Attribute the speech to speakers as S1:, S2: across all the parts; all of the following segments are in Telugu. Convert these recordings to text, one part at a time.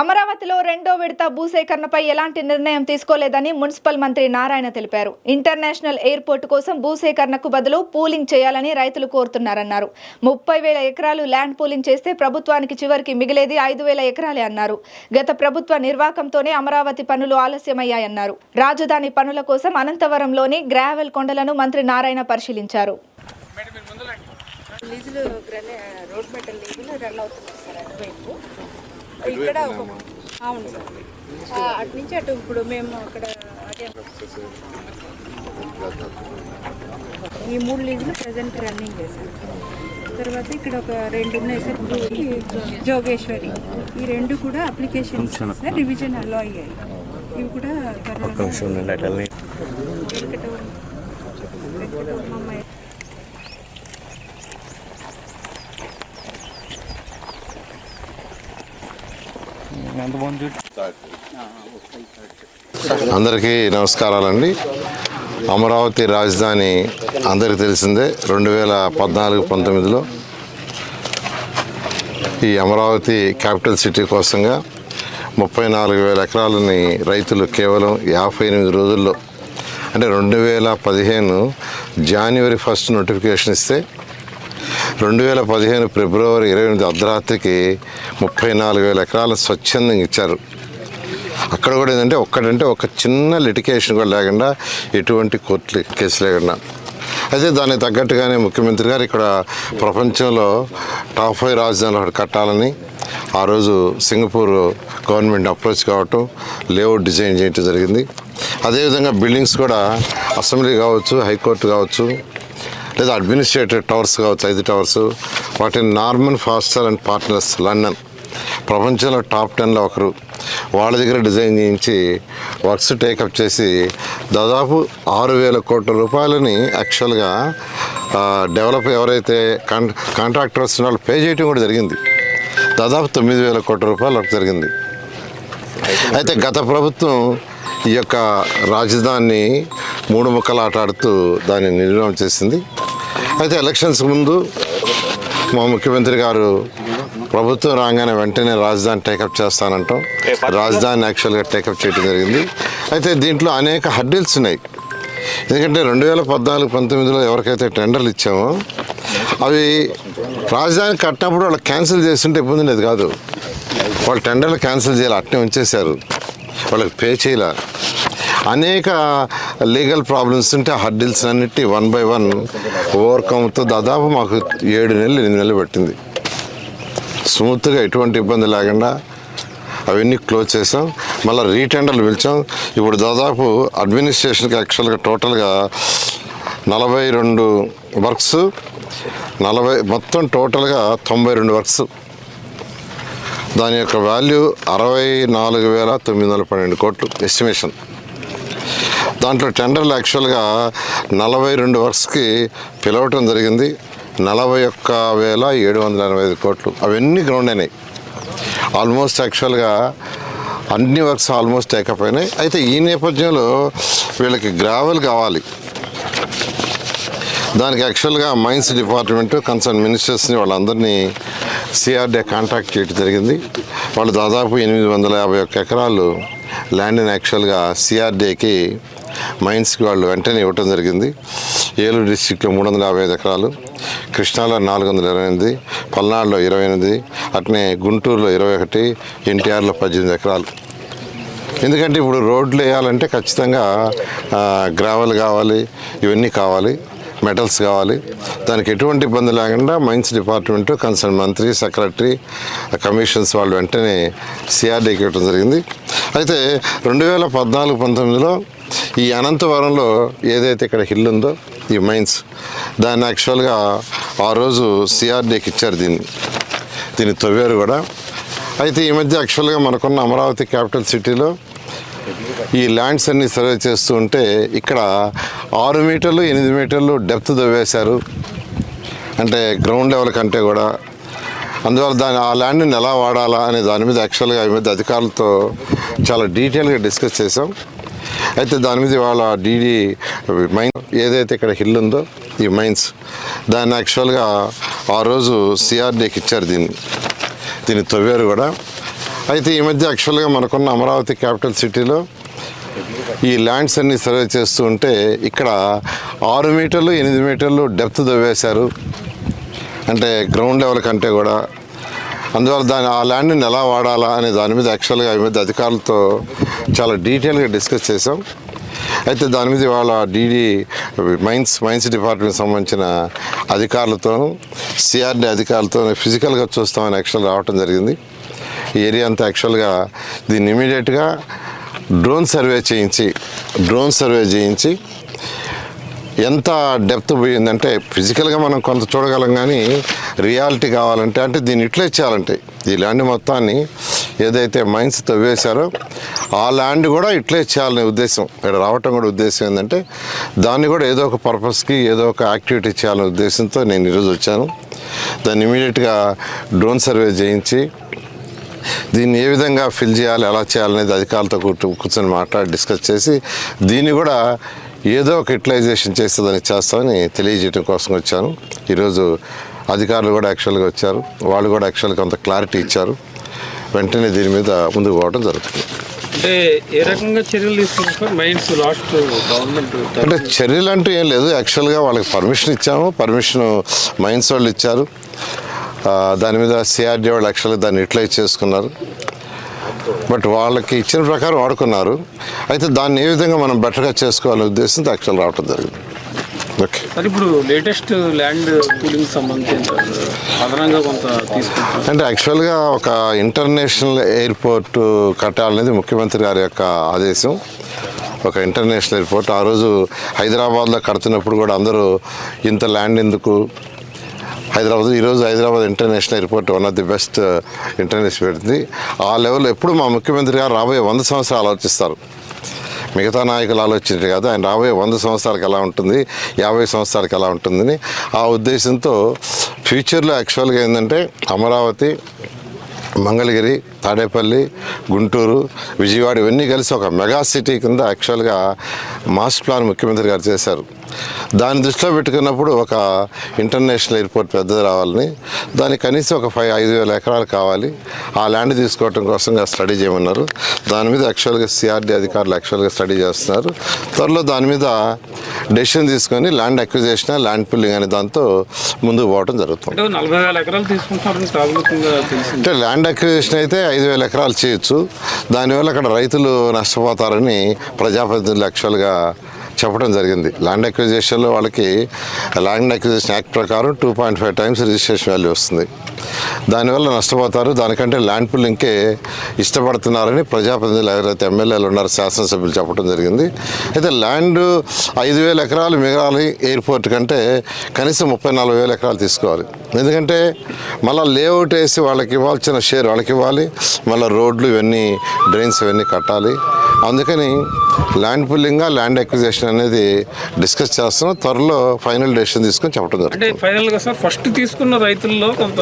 S1: అమరావతిలో రెండో విడత భూసేకరణపై ఎలాంటి నిర్ణయం తీసుకోలేదని మున్సిపల్ మంత్రి నారాయణ తెలిపారు. ఇంటర్నేషనల్ ఎయిర్పోర్ట్ కోసం భూసేకరణకు బదులు పూలింగ్ చేయాలని రైతులు కోరుతున్నారన్నారు. 30,000 ఎకరాలు ల్యాండ్ పూలింగ్ చేస్తే ప్రభుత్వానికి చివరికి మిగిలేది 5,000 ఎకరాలే అన్నారు. గత ప్రభుత్వ నిర్వాకంతోనే అమరావతి పనులు ఆలస్యమయ్యాయన్నారు. రాజధాని పనుల కోసం అనంతవరంలోని గ్రావెల్ కొండలను మంత్రి నారాయణ పరిశీలించారు.
S2: ఇక్కడ అవును సార్, అటు నుంచి అటు ఇప్పుడు మేము అక్కడ అదే ఈ 3 లీజులు ప్రజెంట్ రన్నింగ్ చేశారు. తర్వాత ఇక్కడ ఒక 2 ఉన్నాయి సార్, జోగేశ్వరి. ఈ 2 కూడా అప్లికేషన్స్ సార్ రివిజన్ అలో అయ్యాయి. ఇవి కూడా
S3: అందరికీ నమస్కారాలండి. అమరావతి రాజధాని అందరికీ తెలిసిందే. 2014-19లో ఈ అమరావతి క్యాపిటల్ సిటీ కోసంగా 34,000 ఎకరాలని రైతులు కేవలం 58 రోజుల్లో, అంటే 2015 జనవరి 1 నోటిఫికేషన్ ఇస్తే 2015 ఫిబ్రవరి 28 అర్ధరాత్రికి 34,000 ఎకరాలు స్వచ్ఛందంగా ఇచ్చారు. అక్కడ కూడా ఏంటంటే ఒక చిన్న లిటికేషన్ కూడా లేకుండా, ఎటువంటి కోర్టు కేసు లేకుండా. అయితే దానికి తగ్గట్టుగానే ముఖ్యమంత్రి గారు ఇక్కడ ప్రపంచంలో టాప్ 5 రాజధానులు ఒకటి కట్టాలని ఆ రోజు సింగపూర్ గవర్నమెంట్ అప్రోచ్ కావటం, లేఅవుట్ డిజైన్ చేయటం జరిగింది. అదేవిధంగా బిల్డింగ్స్ కూడా అసెంబ్లీ కావచ్చు, హైకోర్టు కావచ్చు, లేదా అడ్మినిస్ట్రేటివ్ టవర్స్ కావచ్చు, 5 టవర్స్, వాటిని Norman faster and partners London, ప్రపంచంలో టాప్ 10లో ఒకరు, వాళ్ళ దగ్గర డిజైన్ చేయించి వర్క్స్ టేకప్ చేసి దాదాపు 6,000 కోట్ల రూపాయలని యాక్చువల్గా డెవలప్ ఎవరైతే కాంట్రాక్టర్స్ వాళ్ళు పే చేయడం కూడా జరిగింది. దాదాపు 9,000 కోట్ల రూపాయలు వర్క్ జరిగింది. అయితే గత ప్రభుత్వం ఈ యొక్క రాజధానిని 3 ముక్కలు ఆటాడుతూ దాన్ని నిర్ణయం చేసింది. అయితే ఎలక్షన్స్ ముందు మా ముఖ్యమంత్రి గారు ప్రభుత్వం రాగానే వెంటనే రాజధాని టేకప్ చేస్తానంటాం, రాజధాని యాక్చువల్గా టేకప్ చేయడం జరిగింది. అయితే దీంట్లో అనేక హర్డిల్స్ ఉన్నాయి. ఎందుకంటే 2014-19లో ఎవరికైతే టెండర్లు ఇచ్చామో అవి రాజధాని కట్టినప్పుడు వాళ్ళు క్యాన్సిల్ చేస్తుంటే ఇబ్బంది లేదు కాదు, వాళ్ళు టెండర్లు క్యాన్సిల్ చేయాలి, అట్నే ఉంచేశారు, వాళ్ళకి పే చేయాల. అనేక లీగల్ ప్రాబ్లమ్స్ ఉంటే ఆ హర్డిల్స్ అన్నిటి 1 by 1 ఓవర్కమ్తో దాదాపు మాకు 7 నెలలు 8 నెలలు పట్టింది. స్మూత్గా ఎటువంటి ఇబ్బంది లేకుండా అవన్నీ క్లోజ్ చేసాం. మళ్ళీ రీటెండర్లు పిలిచాం. ఇప్పుడు దాదాపు అడ్మినిస్ట్రేషన్కి యాక్చువల్గా టోటల్గా 42 వర్క్స్, మొత్తం టోటల్గా 92 వర్క్స్. దాని యొక్క వాల్యూ 64,912 కోట్లు ఎస్టిమేషన్. దాంట్లో టెండర్లు యాక్చువల్గా 42 వర్క్స్కి పిలవటం జరిగింది. 41,785 కోట్లు అవన్నీ గ్రౌండ్ అయినాయి. ఆల్మోస్ట్ యాక్చువల్గా అన్ని వర్క్స్ ఆల్మోస్ట్ టేకప్ అయినాయి. అయితే ఈ నేపథ్యంలో వీళ్ళకి గ్రావెల్ కావాలి. దానికి యాక్చువల్గా మైన్స్ డిపార్ట్మెంట్ కన్సర్న్ మినిస్టర్స్ని వాళ్ళందరినీ సిఆర్డీ కాంటాక్ట్ చేయడం జరిగింది. వాళ్ళు దాదాపు 851 ఎకరాలు ల్యాండ్ని యాక్చువల్గా సిఆర్డీకి మైన్స్కి వాళ్ళు వెంటనే ఇవ్వటం జరిగింది. ఏలూరు డిస్టిక్లో 355 ఎకరాలు, కృష్ణాలో 428, పల్నాడులో 28, అట్నే గుంటూరులో 21, ఎన్టీఆర్లో 18 ఎకరాలు. ఎందుకంటే ఇప్పుడు రోడ్లు వేయాలంటే ఖచ్చితంగా గ్రావెల్ కావాలి, ఇవన్నీ కావాలి, మెటల్స్ కావాలి. దానికి ఎటువంటి ఇబ్బంది లేకుండా మైన్స్ డిపార్ట్మెంట్ కన్సర్న్ మంత్రి, సెక్రటరీ, కమిషన్స్ వాళ్ళు వెంటనే సిఆర్డీకి ఇవ్వడం జరిగింది. అయితే 2014-19లో ఈ అనంతవరంలో ఏదైతే ఇక్కడ హిల్ ఉందో ఈ మైన్స్, దాన్ని యాక్చువల్గా ఆ రోజు సిఆర్డీకి ఇచ్చారు. దీన్ని తవ్వారు కూడా. అయితే ఈ మధ్య యాక్చువల్గా మనకున్న అమరావతి క్యాపిటల్ సిటీలో ఈ ల్యాండ్స్ అన్ని సర్వే చేస్తూ ఉంటే ఇక్కడ 6 మీటర్లు 8 మీటర్లు డెప్త్ తవ్వేశారు, అంటే గ్రౌండ్ లెవెల్ కంటే కూడా. అందువల్ల ఆ ల్యాండ్ని ఎలా వాడాలా అనే దాని మీద యాక్చువల్గా ఈ మధ్య అధికారులతో చాలా డీటెయిల్గా డిస్కస్ చేసాం. అయితే దాని మీద వాళ్ళ డీడీ మైన్ ఏదైతే ఇక్కడ హిల్ ఉందో ఈ మైన్స్, దాన్ని యాక్చువల్గా ఆ రోజు సిఆర్డీకి ఇచ్చారు. దీన్ని తవ్వారు కూడా. అయితే ఈ మధ్య యాక్చువల్గా మనకున్న అమరావతి క్యాపిటల్ సిటీలో ఈ ల్యాండ్స్ అన్ని సర్వే చేస్తూ ఉంటే ఇక్కడ 6 మీటర్లు 8 మీటర్లు డెప్త్ దవ్వేశారు, అంటే గ్రౌండ్ లెవెల్ కంటే కూడా. అందువల్ల ఆ ల్యాండ్ని ఎలా వాడాలా అనే దాని మీద యాక్చువల్గా ఈ మధ్య అధికారులతో చాలా డీటెయిల్గా డిస్కస్ చేసాం. అయితే దాని మీద వాళ్ళ మైన్స్ డిపార్ట్మెంట్ సంబంధించిన అధికారులతోనూ సిఆర్డీ అధికారులతో ఫిజికల్గా చూస్తామని యాక్చువల్ రావటం జరిగింది. ఈ ఏరియా అంతా యాక్చువల్గా దీన్ని ఇమీడియట్గా డ్రోన్ సర్వే చేయించి ఎంత డెప్త్ పోయిందంటే ఫిజికల్గా మనం కొంత చూడగలం, కానీ రియాలిటీ కావాలంటే అంటే దీన్ని ఇట్లే చేయాలంటే ఈ ల్యాండ్ మొత్తాన్ని ఏదైతే మైన్స్ తవ్వేశారో ఆ ల్యాండ్ కూడా ఇట్లే చేయాలనే ఉద్దేశం, ఇక్కడ రావటం కూడా ఉద్దేశం ఏంటంటే దాన్ని కూడా ఏదో ఒక పర్పస్కి ఏదో ఒక యాక్టివిటీ చేయాలనే ఉద్దేశంతో నేను ఈరోజు వచ్చాను. దాన్ని ఇమీడియట్గా డ్రోన్ సర్వే చేయించి దీన్ని ఏ విధంగా ఫిల్ చేయాలి, ఎలా చేయాలనేది అధికారులతో కూర్చొని మాట్లాడి డిస్కస్ చేసి దీన్ని కూడా ఏదో ఒక యూటిలైజేషన్ చేస్తుందని చేస్తామని తెలియజేయడం కోసం వచ్చాను. ఈరోజు అధికారులు కూడా యాక్చువల్గా వచ్చారు, వాళ్ళు కూడా యాక్చువల్గా కొంత క్లారిటీ ఇచ్చారు. వెంటనే దీని మీద ముందుకు పోవడం జరుగుతుంది.
S4: అంటే ఏ రకంగా చర్యలు తీసుకుంటారు మైన్స్ లాస్ట్ గవర్నమెంట్?
S3: అంటే చర్యలు అంటూ ఏం లేదు, యాక్చువల్గా వాళ్ళకి పర్మిషన్ ఇచ్చాము, పర్మిషన్ మైన్స్ వాళ్ళు ఇచ్చారు. దాని మీద సిఆర్డీ వాళ్ళు యాక్చువల్గా దాన్ని యూటిలైజ్ చేసుకున్నారు. బట్ వాళ్ళకి ఇచ్చిన ప్రకారం వాడుకున్నారు. అయితే దాన్ని ఏ విధంగా మనం బెటర్గా చేసుకోవాలనే ఉద్దేశంతో యాక్చువల్ రావడం జరిగింది. ఓకే
S4: సార్, ఇప్పుడు లేటెస్ట్ ల్యాండ్ పూలింగ్ సంబంధించి అదనంగా కొంత తీసుకుంటారు
S3: అంటే యాక్చువల్గా ఒక ఇంటర్నేషనల్ ఎయిర్పోర్ట్ కట్టాలనేది ముఖ్యమంత్రి గారి యొక్క ఆదేశం. ఒక ఇంటర్నేషనల్ ఎయిర్పోర్ట్ ఆ రోజు హైదరాబాద్లో కడుతున్నప్పుడు కూడా అందరూ ఇంత ల్యాండ్ ఎందుకు, ఈరోజు Hyderabad international airport one of the best international పెడుతుంది. ఆ లెవెల్లో ఎప్పుడు మా ముఖ్యమంత్రి గారు రాబోయే 100 సంవత్సరాలు ఆలోచిస్తారు. మిగతా నాయకులు ఆలోచించే కాదు, ఆయన రాబోయే 100 సంవత్సరాలకు ఎలా ఉంటుంది, 50 సంవత్సరాలకు ఎలా ఉంటుందని ఆ ఉద్దేశంతో ఫ్యూచర్లో యాక్చువల్గా ఏంటంటే అమరావతి, మంగళగిరి, తాడేపల్లి, గుంటూరు, విజయవాడ ఇవన్నీ కలిసి ఒక మెగా సిటీ కింద యాక్చువల్గా మాస్టర్ ప్లాన్ ముఖ్యమంత్రి గారు చేశారు. దాన్ని దృష్టిలో పెట్టుకున్నప్పుడు ఒక ఇంటర్నేషనల్ ఎయిర్పోర్ట్ పెద్దది రావాలని, దానికి కనీసం ఒక 5,000 ఎకరాలు కావాలి. ఆ ల్యాండ్ తీసుకోవడం కోసంగా స్టడీ చేయమన్నారు. దాని మీద యాక్చువల్గా సిఆర్డీ అధికారులు యాక్చువల్గా స్టడీ చేస్తున్నారు. త్వరలో దాని మీద డెసిషన్ తీసుకొని ల్యాండ్ అక్విజిషన్, ల్యాండ్ పుల్లింగ్ అనే దాంతో ముందుకు పోవడం జరుగుతుంది.
S4: 40,000 ఎకరాలు తీసుకుంటారని ప్రాథమికంగా తెలిసింది.
S3: అంటే ల్యాండ్ అక్విజిషన్ అయితే 5,000 ఎకరాలు చేయొచ్చు. దానివల్ల అక్కడ రైతులు నష్టపోతారని ప్రజాప్రతినిధులు యాక్చువల్గా చెప్పడం జరిగింది. ల్యాండ్ అక్విజిషన్లో వాళ్ళకి ల్యాండ్ అక్విజిషన్ యాక్ట్ ప్రకారం 2.5 times రిజిస్ట్రేషన్ వాల్యూ వస్తుంది. దానివల్ల నష్టపోతారు. దానికంటే ల్యాండ్ పుల్లింగ్కే ఇష్టపడుతున్నారని ప్రజాప్రతినిధులు ఎవరైతే ఎమ్మెల్యేలు ఉన్నారో, శాసనసభ్యులు చెప్పడం జరిగింది. అయితే ల్యాండ్ 5,000 ఎకరాలు మిగలాలి ఎయిర్పోర్ట్ కంటే కనీసం 34,000 ఎకరాలు తీసుకోవాలి. ఎందుకంటే మళ్ళీ లేఅవుట్ వేసి వాళ్ళకి ఇవ్వాల్సిన షేర్ వాళ్ళకి ఇవ్వాలి, మళ్ళీ రోడ్లు ఇవన్నీ డ్రైన్స్ ఇవన్నీ కట్టాలి. అందుకని ల్యాండ్ పుల్లింగ్, ల్యాండ్ అక్విజిషన్ అనేది డిస్కస్ చేస్తున్నాం. త్వరలో ఫైనల్ డెసిషన్ తీసుకొని చెప్పడం జరుగుతుంది.
S4: అంటే ఫైనల్గా సార్ ఫస్ట్ తీసుకున్న రైతుల్లో కొంత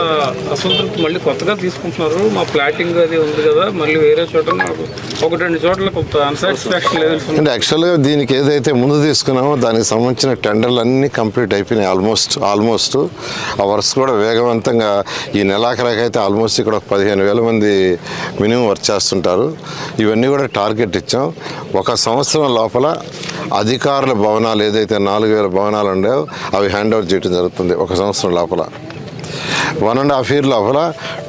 S4: అసంతృప్తి, మళ్ళీ కొత్తగా తీసుకుంటున్నారు. మా ప్లాటింగ్ అది ఉంది కదా, మళ్ళీ వేరే చోట నాకు 1-2 చోట్ల కొంత అన్సాటిస్ఫాక్షన్ లెవెల్స్ ఉంది.
S3: అంటే యాక్చువల్గా దీనికి ఏదైతే ముందు తీసుకున్నామో దానికి సంబంధించిన టెండర్లు అన్నీ కంప్లీట్ అయిపోయినాయి. ఆల్మోస్ట్ ఆ వర్క్స్ కూడా వేగవంతంగా ఈ నెలాఖరాకైతే ఆల్మోస్ట్ ఇక్కడ 15,000 మంది మినిమం వర్క్ చేస్తుంటారు. ఇవన్నీ కూడా టార్గెట్ ఇచ్చాం. 1 సంవత్సరం లోపల అధికారుల భవనాలు ఏదైతే 4,000 భవనాలు ఉండేవో అవి హ్యాండ్ ఓవర్ చేయడం జరుగుతుంది. 1 సంవత్సరం లోపల 1.5 year లోపల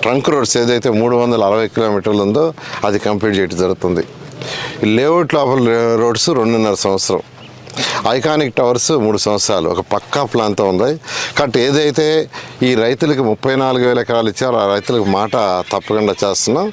S3: ట్రంక్ రోడ్స్ ఏదైతే 360 కిలోమీటర్లు ఉందో అది కంప్లీట్ చేయడం జరుగుతుంది. లేఅవుట్ లోపల రోడ్స్ 2.5 సంవత్సరం, ఐకానిక్ టవర్స్ 3 సంవత్సరాలు, ఒక పక్కా ప్లాన్తో ఉంది. కాబట్టి ఏదైతే ఈ రైతులకి 34,000 ఎకరాలు ఇచ్చారో ఆ రైతులకు మాట తప్పకుండా చేస్తున్నాం.